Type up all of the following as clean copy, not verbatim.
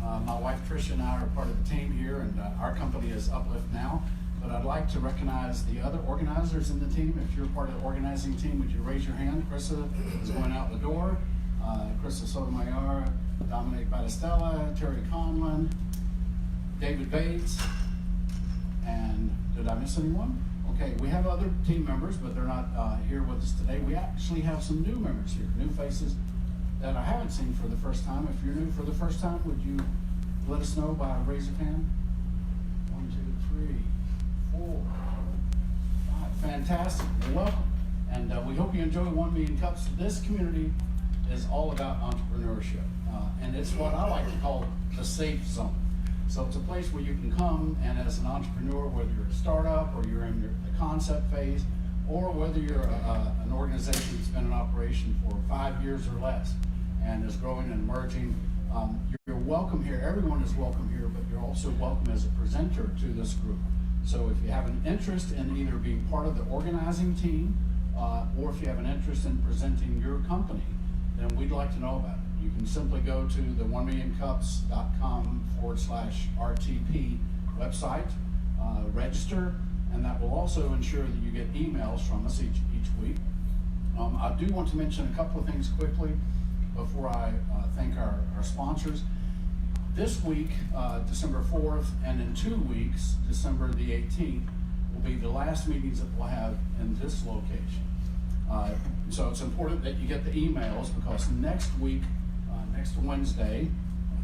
My wife Tricia and I are part of the team here, and our company is Uplift Now. But I'd like to recognize the other organizers in the team. If you're part of the organizing team, would you raise your hand? Krista is going out the door. Krista Sotomayor, Dominic Battistella, Terry Conlon, David Bates, and did I miss anyone? Okay, we have other team members, but they're not here with us today. We actually have some new members here, new faces that I haven't seen for the first time. If you're new for the first time, would you let us know by a raise of hand? 1, 2, 3, 4, 5. Fantastic. Well, welcome. And we hope you enjoy 1 Million Cups. This community is all about entrepreneurship. And it's what I like to call the safe zone. So it's a place where you can come and as an entrepreneur, whether you're a startup or you're in the concept phase, or whether you're an organization that's been in operation for 5 years or less and is growing and emerging, you're welcome here. Everyone is welcome here, but you're also welcome as a presenter to this group. So if you have an interest in either being part of the organizing team, or if you have an interest in presenting your company, then we'd like to know about it. You can simply go to the 1millioncups.com/RTP website, register, and that will also ensure that you get emails from us each week. I do want to mention a couple of things quickly before I thank our sponsors. This week, December 4th, and in 2 weeks, December the 18th, will be the last meetings that we'll have in this location. So it's important that you get the emails, because next week, next Wednesday,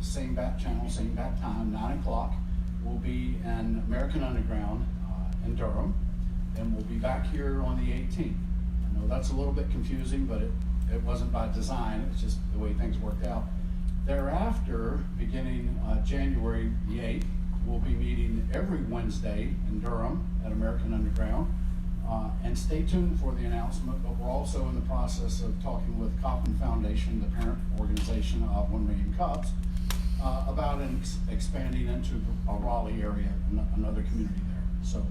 same bat channel, same bat time, 9 o'clock, we'll be in American Underground in Durham, and we'll be back here on the 18th. I know that's a little bit confusing, but it wasn't by design, it's just the way things worked out. Thereafter, beginning January the 8th, we'll be meeting every Wednesday in Durham at American Underground. And stay tuned for the announcement, but we're also in the process of talking with Coppin Foundation, the parent organization of 1 Million Cups, about expanding into a Raleigh area, another community there. So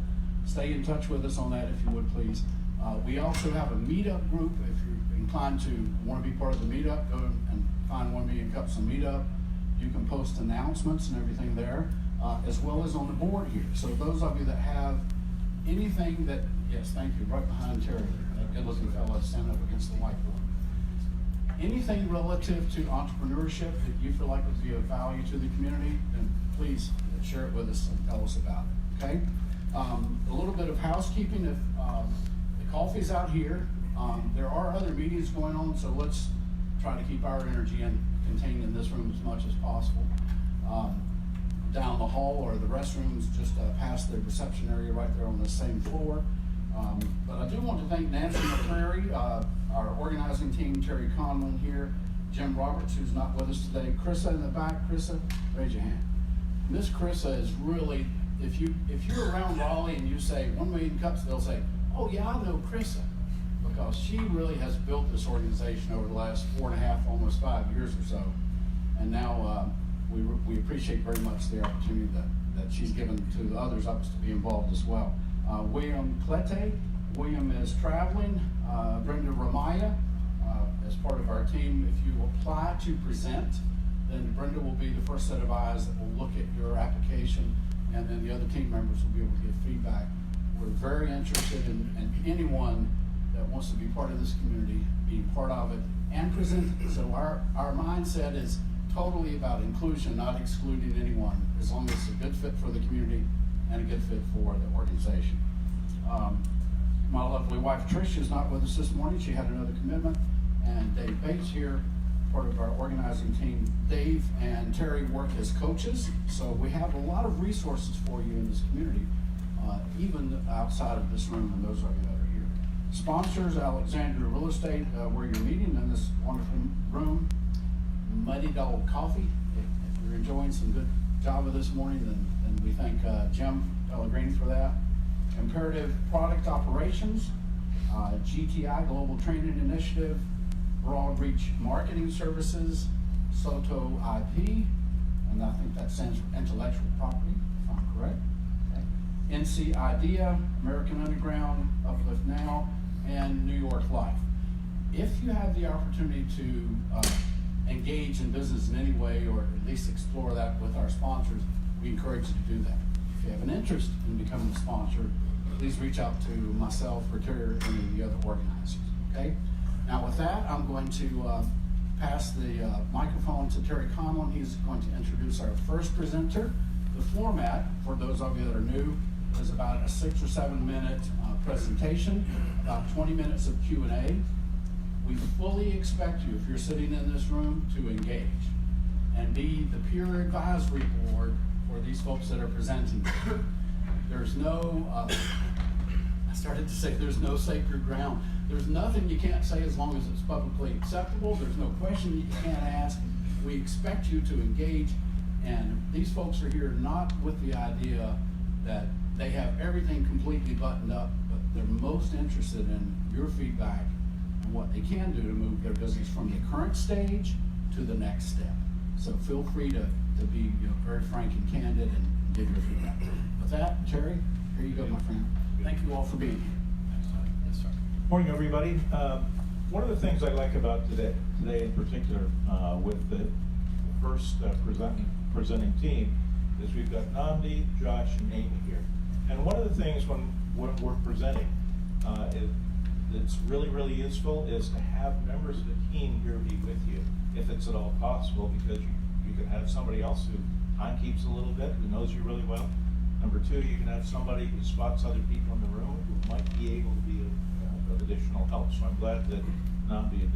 stay in touch with us on that if you would, please. We also have a meetup group. If you're inclined to want to be part of the meetup, go and find 1 Million Cups on Meetup. You can post announcements and everything there, as well as on the board here. So those of you that have anything that, yes, thank you, right behind Terry, that good-looking fellow standing up against the whiteboard. Anything relative to entrepreneurship that you feel like would be of value to the community, then please share it with us and tell us about it, okay? A little bit of housekeeping. If the coffee's out here, there are other meetings going on, so let's try to keep our energy contained in this room as much as possible. Down the hall or the restrooms just past the reception area right there on the same floor. But I do want to thank Nancy McCrary, our organizing team, Terry Conlon here, Jim Roberts, who's not with us today, Krissa in the back. Krissa, raise your hand. Miss Krissa is really, if you're around Raleigh and you say 1 Million Cups, they'll say, oh yeah, I know Krissa, because she really has built this organization over the last 4.5, almost 5 years or so. And now we appreciate very much the opportunity that she's given to the others of us to be involved as well. William Clete, William is traveling. Brenda Ramaya, as part of our team. If you apply to present, then Brenda will be the first set of eyes that will look at your application, and then the other team members will be able to give feedback. We're very interested in anyone that wants to be part of this community, being part of it, and present it. So our mindset is totally about inclusion, not excluding anyone, as long as it's a good fit for the community and a good fit for the organization. My lovely wife Trish is not with us this morning. She had another commitment. And Dave Bates here, part of our organizing team. Dave and Terry work as coaches, so we have a lot of resources for you in this community, even outside of this room and those of you that are here. Sponsors, Alexandria Real Estate, where you're meeting in this wonderful room. Muddy Dog Coffee. If you're enjoying some good Java this morning, then we thank Jim Pellegrini for that. Imperative Product Operations, GTI Global Training Initiative, Broad Reach Marketing Services, Soto IP, and I think that stands for Intellectual Property, if I'm correct. Okay. NC Idea, American Underground, Uplift Now, and New York Life. If you have the opportunity to engage in business in any way, or at least explore that sponsors, we encourage you to do that. If you have an interest in becoming a sponsor, please reach out to myself or Terry or any of the other organizers, okay? Now with that, I'm going to pass the microphone to Terry Conlon. He's going to introduce our first presenter. The format, for those of you that are new, is about a 6 or 7 minute presentation, about 20 minutes of Q&A. We fully expect you, if you're sitting in this room, to engage and be the peer advisory board for these folks that are presenting. There's no, I started to say there's no sacred ground. There's nothing you can't say as long as it's publicly acceptable. There's no question you can't ask. We expect you to engage, and these folks are here not with the idea that they have everything completely buttoned up, but they're most interested in your feedback and what they can do to move their business from the current stage to the next step. So feel free to be very frank and candid and give your feedback. With that, Terry, here you go, my friend. Thank you all for being here. Yes, sir. Morning, everybody. One of the things I like about today in particular with the first presenting team is we've got Nnamdi, Josh, and Amy here. And one of the things when we're presenting that's really, really useful is to have members of the team here be with you, if it's at all possible, because you can have somebody else who time keeps a little bit, who knows you really well. Number two, you can have somebody who spots other people in the room who might be able to be of additional help. So I'm glad that Nnamdi and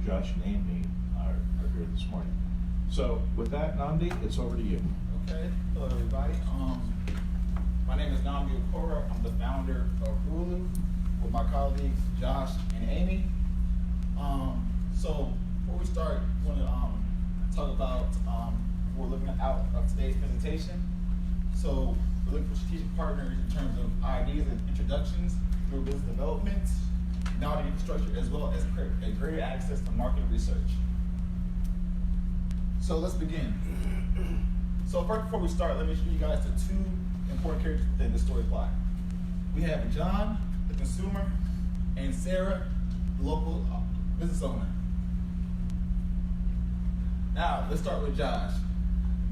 Josh and Amy are here this morning. So with that, Nnamdi, it's over to you. Okay, hello everybody. My name is Nnamdi Okoro. I'm the founder of RewLoo with my colleagues Josh and Amy. So before we start, I want to talk about what we're looking out of today's presentation. So we're looking for strategic partners in terms of ideas and introductions through business development, technology infrastructure, as well as a greater access to market research. So let's begin. So first, before we start, let me introduce you guys to two important characters within the story plot. We have John, the consumer, and Sarah, the local business owner. Now, let's start with Josh.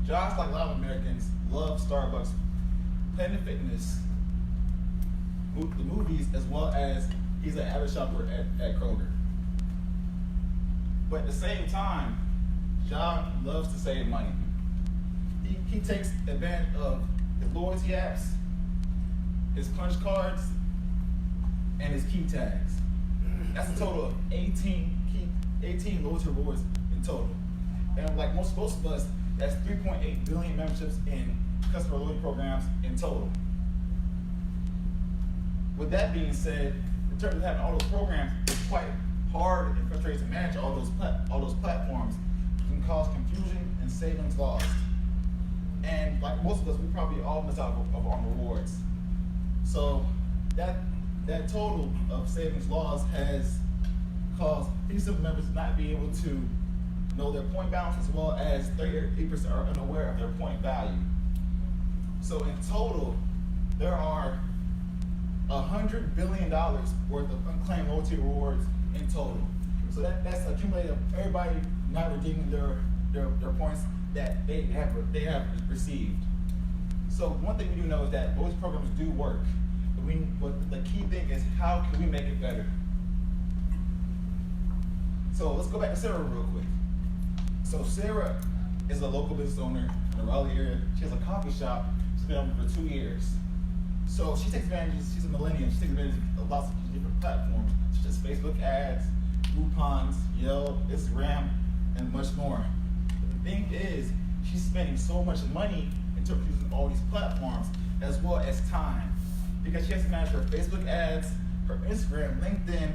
Josh, like a lot of Americans, loves Starbucks, Planet Fitness, the movies, as well as he's an avid shopper at Kroger. But at the same time, John loves to save money. He takes advantage of his loyalty apps, his punch cards, and his key tags. That's a total of 18 loyalty rewards in total. And like most of us, that's 3.8 billion memberships in customer loyalty programs in total. With that being said, in terms of having all those programs, it's quite hard and frustrating to manage all those platforms. It can cause confusion and savings lost. And like most of us, we probably all miss out on rewards. So that total of savings lost has caused simple members to not be able to know their point balance, as well as 38% are unaware of their point value. So in total, there are $100 billion worth of unclaimed loyalty rewards in total. So that's accumulated of everybody not redeeming their points that they have received. So one thing we do know is that loyalty programs do work. But the key thing is, how can we make it better? So let's go back to Sarah real quick. So Sarah is a local business owner in the Raleigh area. She has a coffee shop. She's been open for 2 years. So she takes advantage, she's a millennial, she takes advantage of lots of different platforms, such as Facebook ads, Groupons, Yelp, Instagram, and much more. But the thing is, she's spending so much money in terms of using all these platforms, as well as time. Because she has to manage her Facebook ads, her Instagram, LinkedIn,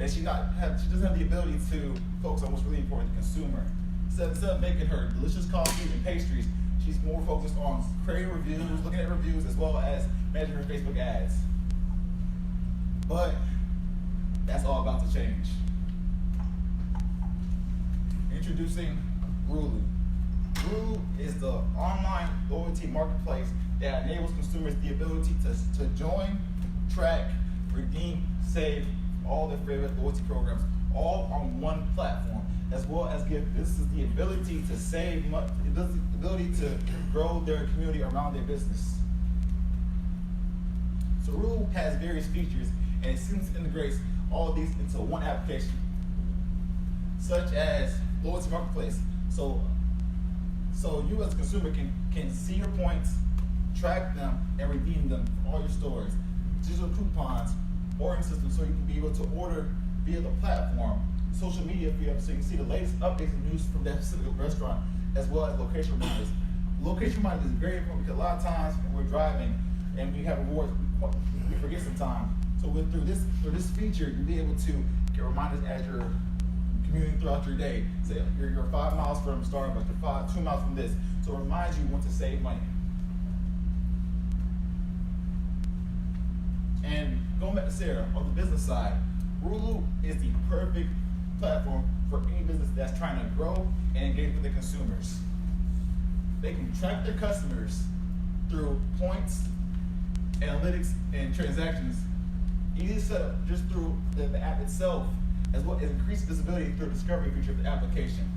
and she doesn't have the ability to focus on what's really important to the consumer. So instead of making her delicious coffees and pastries, she's more focused on creating reviews, looking at reviews, as well as managing her Facebook ads. But that's all about to change. Introducing RewLoo. RewLoo is the online loyalty marketplace that enables consumers the ability to join, track, redeem, save all their favorite loyalty programs all on one platform, as well as give businesses the ability to save money, the ability to grow their community around their business. So RewLoo has various features, and it seems to integrate all of these into one application, such as loyalty marketplace. So you as a consumer can see your points, track them, and redeem them for all your stores. Digital coupons, ordering system, so you can be able to order via the platform. Social media for you, so you can see the latest updates and news from that specific restaurant, as well as location reminders. Location reminders is very important because a lot of times when we're driving and we have rewards, we forget sometimes. So through this feature, you'll be able to get reminders as you're commuting throughout your day. Say you're 5 miles from Starbucks, you're 2 miles from this. So it reminds you when to save money. And going back to Sarah, on the business side, RewLoo is the perfect platform for any business that's trying to grow and engage with the consumers. They can track their customers through points, analytics, and transactions. Easy setup just through the app itself, as well as increased visibility through the discovery feature of the application.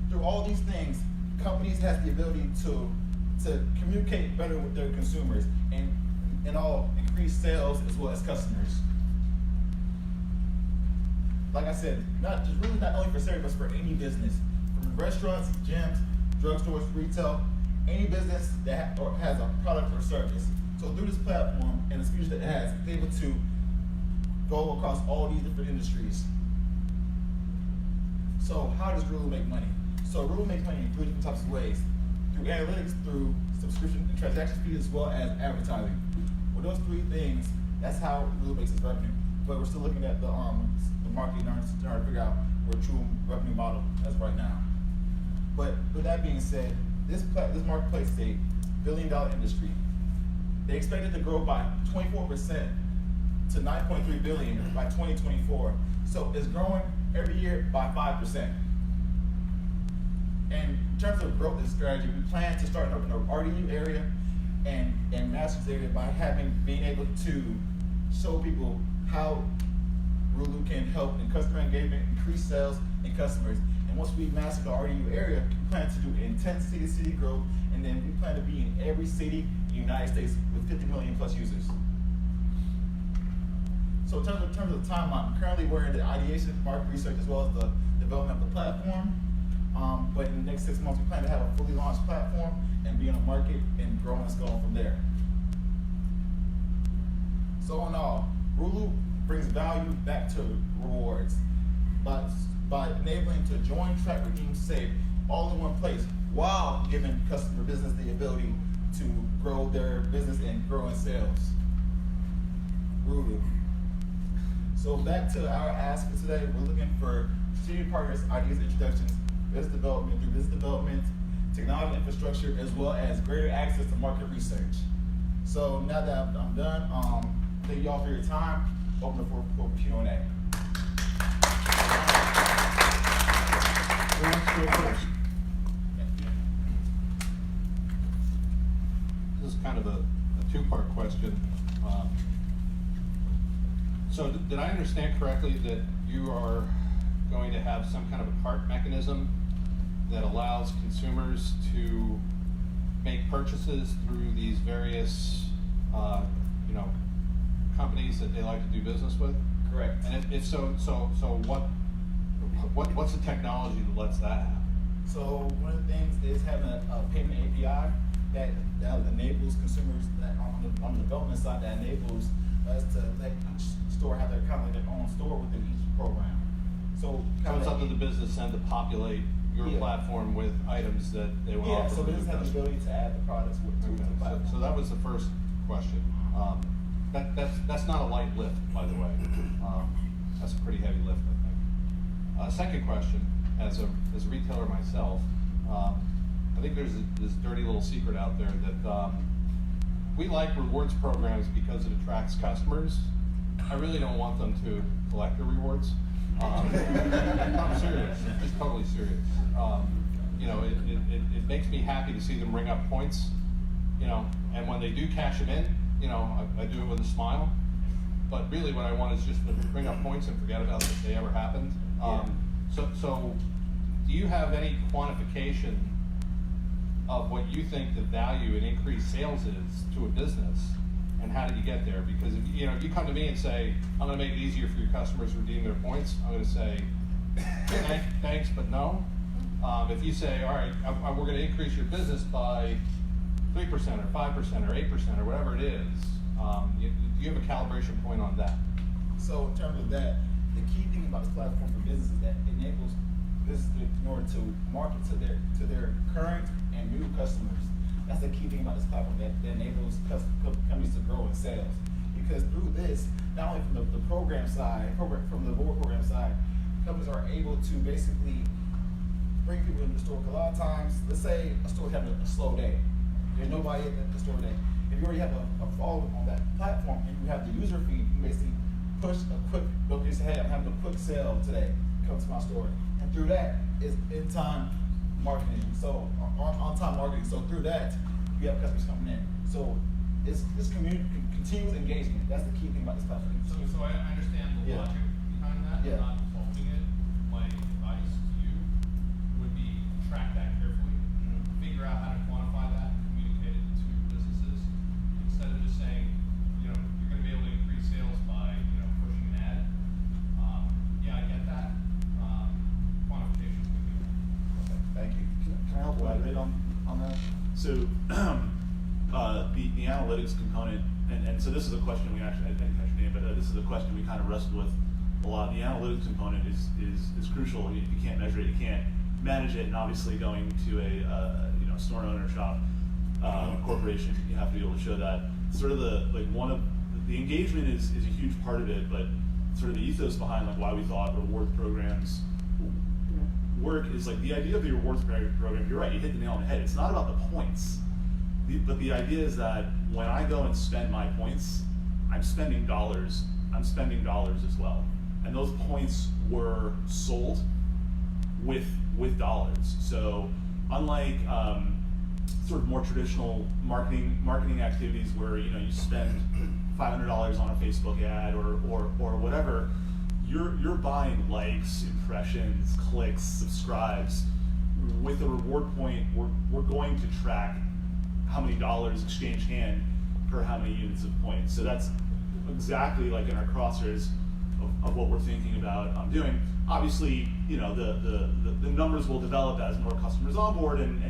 Through all these things, companies have the ability to communicate better with their consumers and all increase sales as well as customers. Like I said, not only for Sarah, but for any business, from restaurants, gyms, drugstores, retail, any business that has a product or service. So through this platform and the features that it has, it's able to go across all these different industries. So how does RewLoo make money? So RewLoo makes money in 3 different types of ways: through analytics, through subscription and transaction fees, as well as advertising. With those 3 things, that's how RewLoo makes its revenue. But we're still looking at the marketing to try to figure out our true revenue model as of right now. But with that being said, this marketplace is a billion-dollar industry. They expect it to grow by 24% to $9.3 billion by 2024. So it's growing every year by 5%. And in terms of growth and strategy, we plan to start in the RDU area and Masters area by being able to show people how RewLoo can help in customer engagement, increase sales, and customers. And once we master the RDU area, we plan to do intense city-to-city growth, and then we plan to be in every city in the United States with 50 million plus users. So in terms of the timeline, currently we're in the ideation, market research, as well as the development of the platform. But in the next 6 months, we plan to have a fully launched platform and be in a market and growing and scaling from there. So in all, RewLoo brings value back to rewards by enabling to join, track, redeem, save all in one place, while giving customer business the ability to grow their business and grow in sales. RewLoo. So back to our ask for today, we're looking for strategic partners, ideas, introductions, business development, technology infrastructure, as well as greater access to market research. So now that I'm done, thank you all for your time. Open the floor for Q&A. Who wants to go first? This is kind of a 2-part question. So did I understand correctly that you are going to have some kind of a cart mechanism that allows consumers to make purchases through these various companies that they like to do business with? Correct. And if so what's the technology that lets that happen? So one of the things is having a payment API that enables consumers on the development side, that enables us to let each store have their own store within each program. So it's up to the business end to populate your platform with items that they want to offer. So business has the ability to add the products to the platform. So that was the first question. That's not a light lift, by the way. That's a pretty heavy lift, I think. Second question, as a retailer myself, I think there's this dirty little secret out there that we like rewards programs because it attracts customers. I really don't want them to collect the rewards. I'm serious, just totally serious. It makes me happy to see them ring up points, and when they do cash them in, I do it with a smile. But really what I want is just to bring up points and forget about if they ever happened. So do you have any quantification of what you think the value in increased sales is to a business, and how did you get there? Because if you come to me and say, I'm going to make it easier for your customers to redeem their points, I'm going to say, thanks, but no. If you say, all right, we're going to increase your business by 3% or 5% or 8% or whatever it is, do you have a calibration point on that? So in terms of that, the key thing about this platform for business is that it enables businesses in order to market to their current and new customers. That's the key thing about this platform, that enables companies to grow in sales. Because through this, not only from the program side, from the reward program side, companies are able to basically bring people into the store. Because a lot of times, let's say a store having a slow day, there's nobody at the store today. If you already have a follow on that platform and you have the user feed, you can basically push a quick, you say, hey, I'm having a quick sale today, come to my store. And through that is in-time marketing. So on-time marketing. So through that, you have customers coming in. So it's continuous engagement. That's the key thing about this platform. So I understand the logic behind that. Yeah. I'm not faulting it. My advice to you would be track that carefully, figure out how to quantify that, communicate it to businesses, instead of just saying, you're going to be able to increase sales by, pushing an ad. Yeah, I get that. Quantification is going to be Okay, thank you. Can I help elaborate on that? So the analytics component, and so this is a question we actually, I didn't catch your name, but this is a question we kind of wrestled with a lot. The analytics component is crucial. If you can't measure it, you can't manage it, and obviously going to a store owner shop, corporation, you have to be able to show that. Sort of the engagement is a huge part of it, but sort of the ethos behind why we thought reward programs work is the idea of the rewards program. You're right, you hit the nail on the head. It's not about the points, but the idea is that when I go and spend my points, I'm spending dollars. I'm spending dollars as well, and those points were sold with dollars. So unlike sort of more traditional marketing activities where you spend $500 on a Facebook ad or whatever, you're buying likes, impressions, clicks, subscribes. With a reward point, we're going to track how many dollars exchange hand per how many units of points. So that's exactly like in our crosshairs of what we're thinking about doing. Obviously, the numbers will develop as more customers onboard, and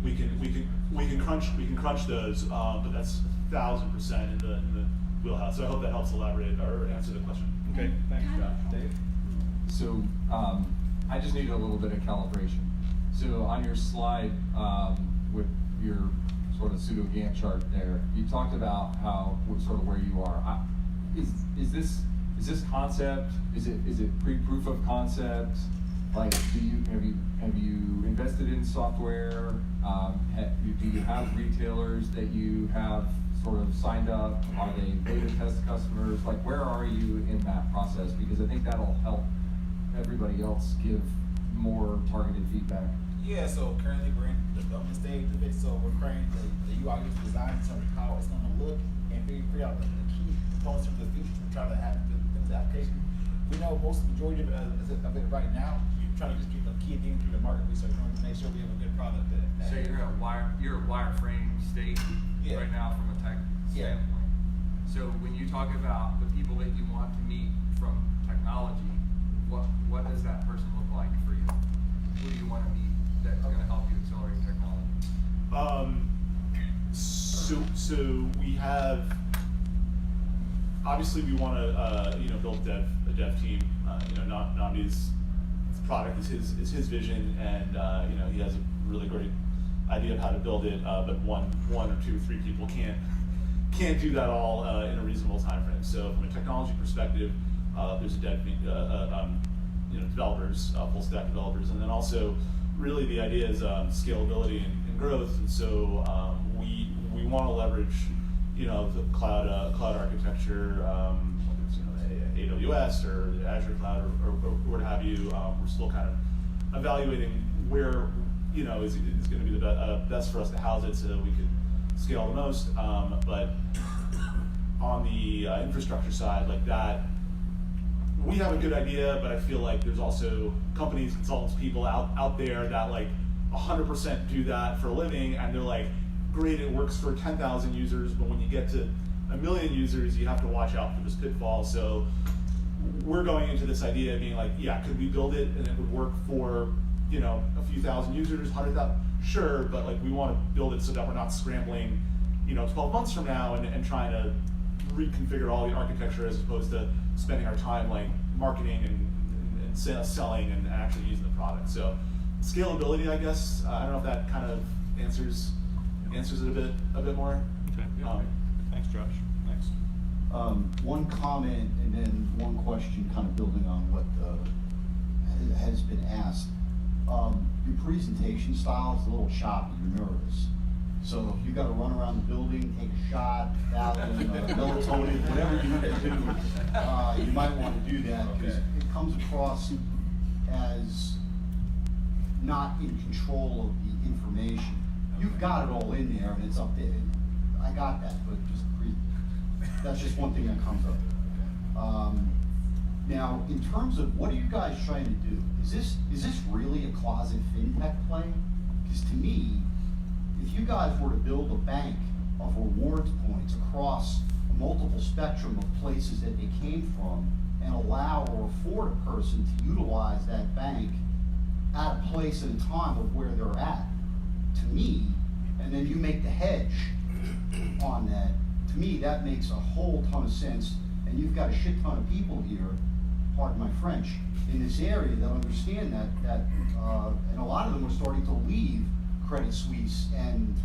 we can crunch those, but that's 1,000% in the wheelhouse. So I hope that helps elaborate or answer the question. Okay, thanks, Josh. Dave? So I just need a little bit of calibration. So on your slide with your sort of pseudo Gantt chart there, you talked about how sort of where you are. Is this concept? Is it pre-proof of concept? Like, have you invested in software? Do you have retailers that you have sort of signed up? Are they beta test customers? Like, where are you in that process? Because I think that'll help everybody else give more targeted feedback. Yeah, so currently we're in the development stage of it, so we're creating the UI user design in terms of how it's going to look and figure out the key components of the features we're trying to have within the application. We know most of the majority of it right now. We're trying to just get the key things through the market research to make sure we have a good product. So you're a wireframe state right now from a tech standpoint. So when you talk about the people that you want to meet from technology, what does that person look like for you? Who do you want to meet that's going to help you accelerate technology? So we have, obviously we want to build a dev team. Nnamdi's product is his vision, and he has a really great idea of how to build it. But one or two or three people can't do that all in a reasonable time frame. So from a technology perspective, there's a dev developers, full stack developers, and then also really the idea is scalability and growth. And so we want to leverage the cloud architecture, whether it's AWS or the Azure cloud or what have you. We're still kind of evaluating where is going to be the best for us to house it so that we can scale the most. But on the infrastructure side, like that, we have a good idea, but I feel like there's also companies, consultants, people out there that like 100% do that for a living, and they're like, great, it works for 10,000 users, but when you get to 1 million users, you have to watch out for this pitfall. So we're going into this idea of being like, yeah, could we build it and it would work for, you know, a few thousand users, 100,000? Sure, but like we want to build it so that we're not scrambling, you know, 12 months from now and trying to reconfigure all the architecture, as opposed to spending our time like marketing and selling and actually using the product. So scalability, I guess, I don't know if that kind of answers it a bit more. Okay. Thanks, Josh. Next. One comment and then one question, kind of building on what has been asked. Your presentation style is a little choppy, you're nervous. So if you got to run around the building, take a shot, Valium, melatonin, whatever you need to do, you might want to do that, because it comes across as not in control of the information. You've got it all in there and it's up there. I got that, but that's just one thing that comes up. Now, in terms of what are you guys trying to do? Is this really a closet fintech play? Because to me, if you guys were to build a bank of rewards points across a multiple spectrum of places that they came from, and allow or afford a person to utilize that bank at a place and a time of where they're at, to me, and then you make the hedge on that, to me that makes a whole ton of sense. And you've got a shit ton of people here, pardon my French, in this area that understand that and a lot of them are starting to leave Credit Suisse and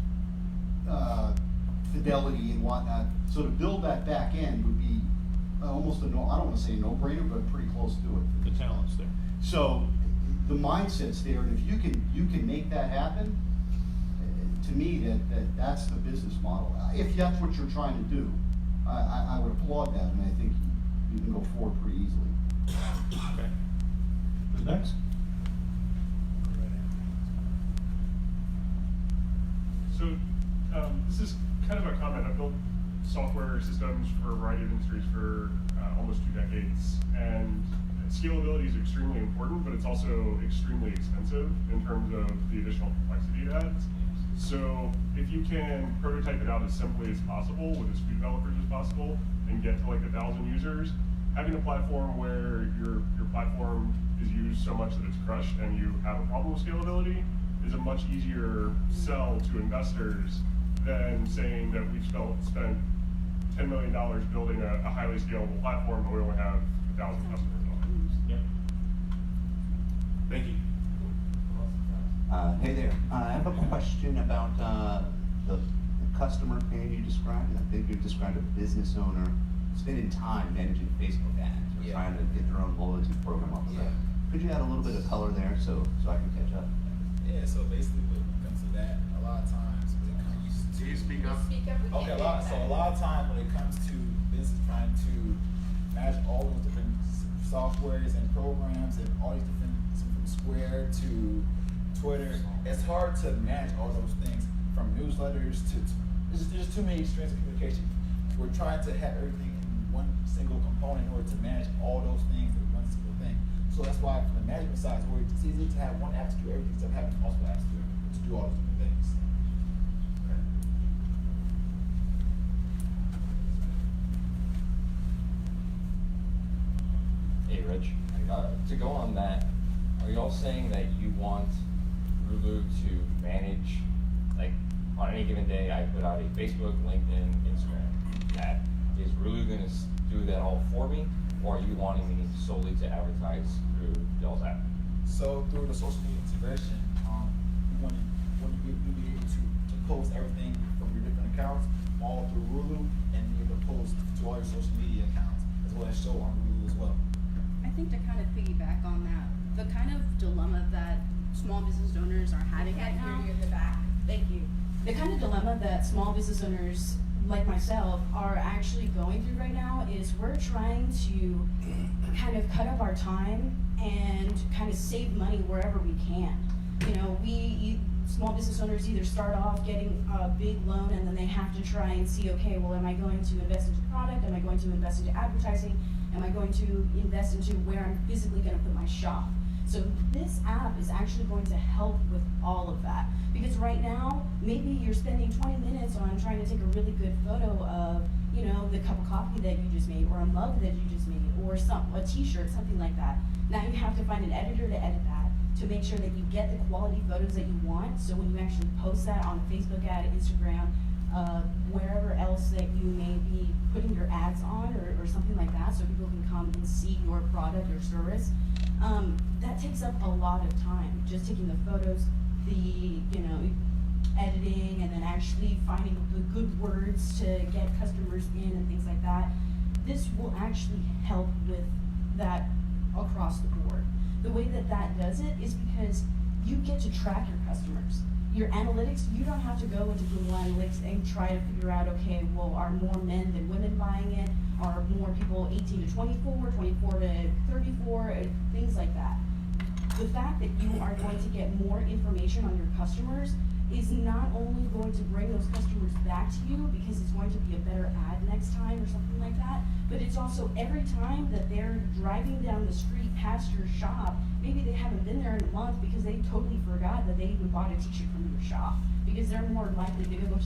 Fidelity and whatnot. So to build that back end would be almost I don't want to say a no-brainer, but pretty close to it. The talent's there. So the mindset's there, and if you can make that happen, to me that's the business model. If that's what you're trying to do, I would applaud that, and I think you can go forward pretty easily. Okay. Who's next? So this is kind of a comment. I've built software systems for a variety of industries for almost 2 decades, and scalability is extremely important, but it's also extremely expensive in terms of the additional complexity it adds. So if you can prototype it out as simply as possible with as few developers as possible and get to like 1,000 users, having a platform where your platform is used so much that it's crushed and you have a problem with scalability is a much easier sell to investors than saying that we've spent $10 million building a highly scalable platform, but we only have 1,000 customers on it. Yep. Thank you. Hey there. I have a question about the customer pain you described. I think you described a business owner spending time managing Facebook ads or trying to get their own loyalty program up. Could you add a little bit of color there so I can catch up? Yeah, so basically when it comes to that, a lot of times when it comes to... Do you speak up? Speak up, we can't Okay, hear a lot of times when it comes to business trying to manage all those different softwares and programs and all these different, from Square to Twitter, it's hard to manage all those things, from newsletters to there's just too many streams of communication. We're trying to have everything in one single component in order to manage all those things in one single thing. So that's why from the management side, it's easy to have one app to do everything instead of having multiple apps to do all those different things. Hey, Rich. To go on that, are y'all saying that you want RewLoo to manage, like, on any given day, I put out a Facebook, LinkedIn, Instagram ad. Is RewLoo going to do that all for me, or are you wanting me solely to advertise through Dell's app? So through the social media integration, you'll be able to post everything from your different accounts all through RewLoo, and be able to post to all your social media accounts as well as show on RewLoo as well. I think to kind of piggyback on that, the kind of dilemma that small business owners are having right now. You in the back. Thank you. The kind of dilemma that small business owners like myself are actually going through right now is we're trying to kind of cut up our time and kind of save money wherever we can. You know, small business owners either start off getting a big loan and then they have to try and see, okay, well, am I going to invest into product? Am I going to invest into advertising? Am I going to invest into where I'm physically going to put my shop? So this app is actually going to help with all of that. Because right now, maybe you're spending 20 minutes on trying to take a really good photo of, you know, the cup of coffee that you just made, or a mug that you just made, or a t-shirt, something like that. Now you have to find an editor to edit that, to make sure that you get the quality photos that you want. So when you actually post that on a Facebook ad, Instagram, wherever else that you may be putting your ads on, or something like that, so people can come and see your product or service, that takes up a lot of time. Just taking the photos, editing, and then actually finding the good words to get customers in and things like that. This will actually help with that across the board. The way that that does it is because you get to track your customers. Your analytics, you don't have to go into Google Analytics and try to figure out, okay, well, are more men than women buying it? Are more people 18 to 24, 24 to 34, things like that. The fact that you are going to get more information on your customers is not only going to bring those customers back to you because it's going to be a better ad next time or something like that, but it's also every time that they're driving down the street past your shop, maybe they haven't been there in a month because they totally forgot that they even bought a t-shirt from your shop, because they're more likely to go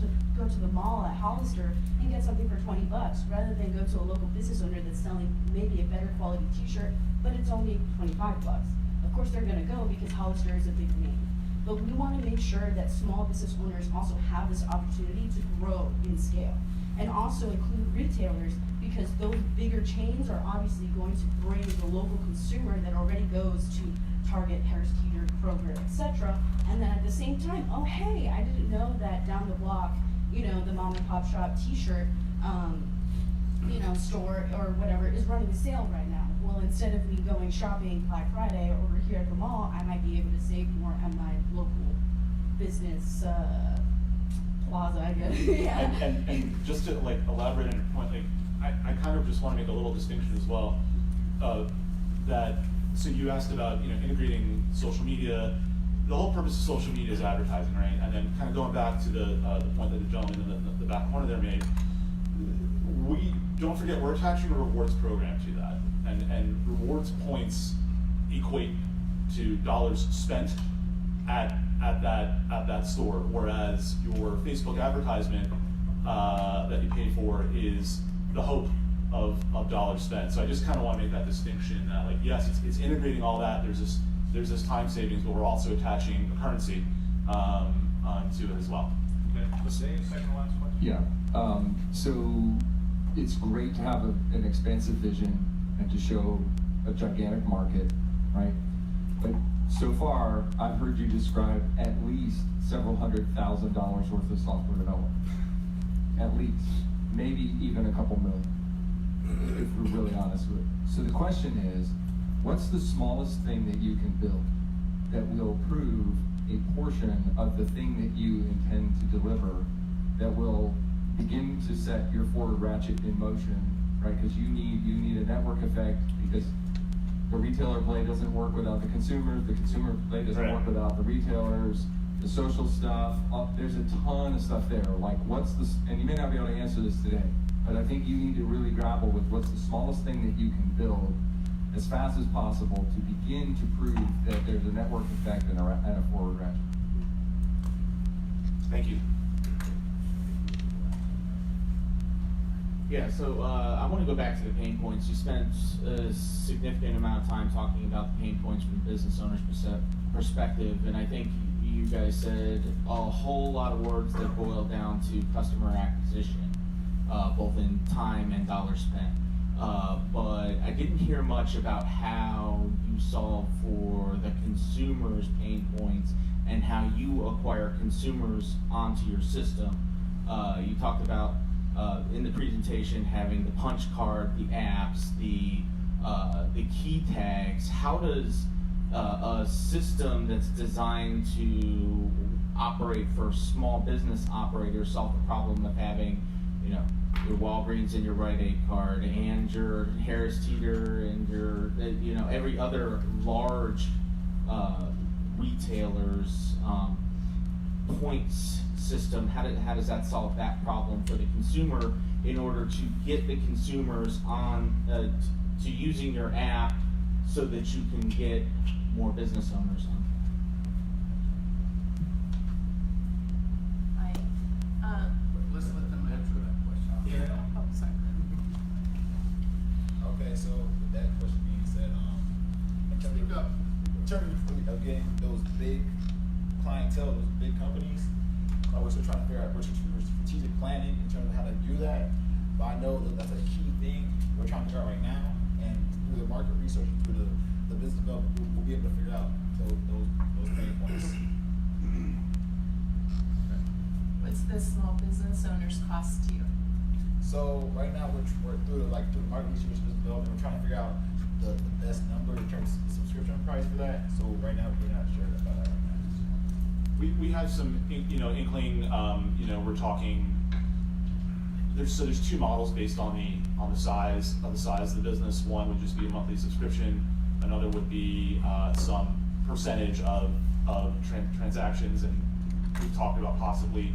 to the mall at Hollister and get something for 20 bucks rather than go to a local business owner that's selling maybe a better quality t-shirt, but it's only 25 bucks. Of course they're gonna go because Hollister is a big name. But we want to make sure that small business owners also have this opportunity to grow in scale, and also include retailers, because those bigger chains are obviously going to bring the local consumer that already goes to Target, Harris Teeter, Kroger, etc. And then at the same time, oh hey, I didn't know that down the block, the mom and pop shop t-shirt, store or whatever is running a sale right now. Well, instead of me going shopping Black Friday over here at the mall, I might be able to save more at my local business plaza, I guess. Yeah. And just to elaborate on your point, I kind of just want to make a little distinction as well. So you asked about integrating social media. The whole purpose of social media is advertising, right? And then kind of going back to the point that the gentleman in the back corner there made. We don't forget we're attaching a rewards program to that, and rewards points equate to dollars spent at that store, whereas your Facebook advertisement that you pay for is the hope of dollars spent. So I just kind of want to make that distinction that yes, it's integrating all that. There's this time savings, but we're also attaching a currency to it as well. Okay, let's say second to last question. Yeah. So it's great to have an expansive vision and to show a gigantic market, right? But so far, I've heard you describe at least several $100,000 worth of software development. At least. Maybe even a couple million, if we're really honest with it. So the question is, what's the smallest thing that you can build that will prove a portion of the thing that you intend to deliver that will begin to set your forward ratchet in motion, right? Because you need a network effect, because the retailer play doesn't work without the consumers play doesn't work without the retailers, the social stuff, there's a ton of stuff there. And you may not be able to answer this today, but I think you need to really grapple with what's the smallest thing that you can build as fast as possible to begin to prove that there's a network effect and a forward ratchet. Thank you. Yeah, so I want to go back to the pain points. You spent a significant amount of time talking about the pain points from the business owner's perspective, and I think you guys said a whole lot of words that boil down to customer acquisition, both in time and dollars spent. But I didn't hear much about how you solve for the consumer's pain points and how you acquire consumers onto your system. You talked about in the presentation having the punch card, the apps, the key tags. How does a system that's designed to operate for small business operators solve the problem of having, your Walgreens and your Rite Aid card and your Harris Teeter and your, every other large retailers points system, how does that solve that problem for the consumer in order to get the consumers on to using your app so that you can get more business owners on? Let's let them answer that question. Yeah. Oh, sorry. Okay, so with that question being said, in terms of getting those big clientele, those big companies, we're still trying to figure out we're strategic planning in terms of how to do that. But I know that that's a key thing we're trying to figure out right now, and through the market research, through the business development, we'll be able to figure out those pain points. What's the small business owner's cost to you? So right now we're through the market research business development, we're trying to figure out the best number in terms of the subscription price for that. So right now we're not sure about that right now. We have some, inkling, we're talking, there's two models based on the size of the business. One would just be a monthly subscription. Another would be some percentage of transactions, and we've talked about possibly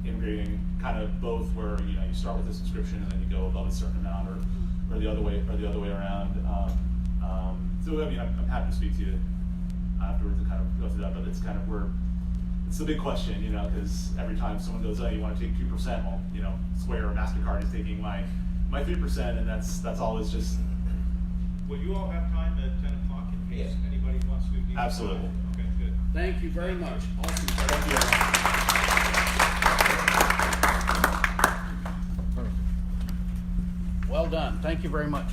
integrating kind of both, where you start with a subscription and then you go above a certain amount, or the other way around. So I mean, I'm happy to speak to you afterwards and kind of go through that, but it's kind of it's the big question, because every time someone goes, oh, you want to take 2%, well, Square or MasterCard is taking my 3%, and that's always just. Will you all have time at 10 o'clock in case anybody wants to? Absolutely. Okay, good. Thank you very much. Awesome. Thank you. Perfect. Well done. Thank you very much.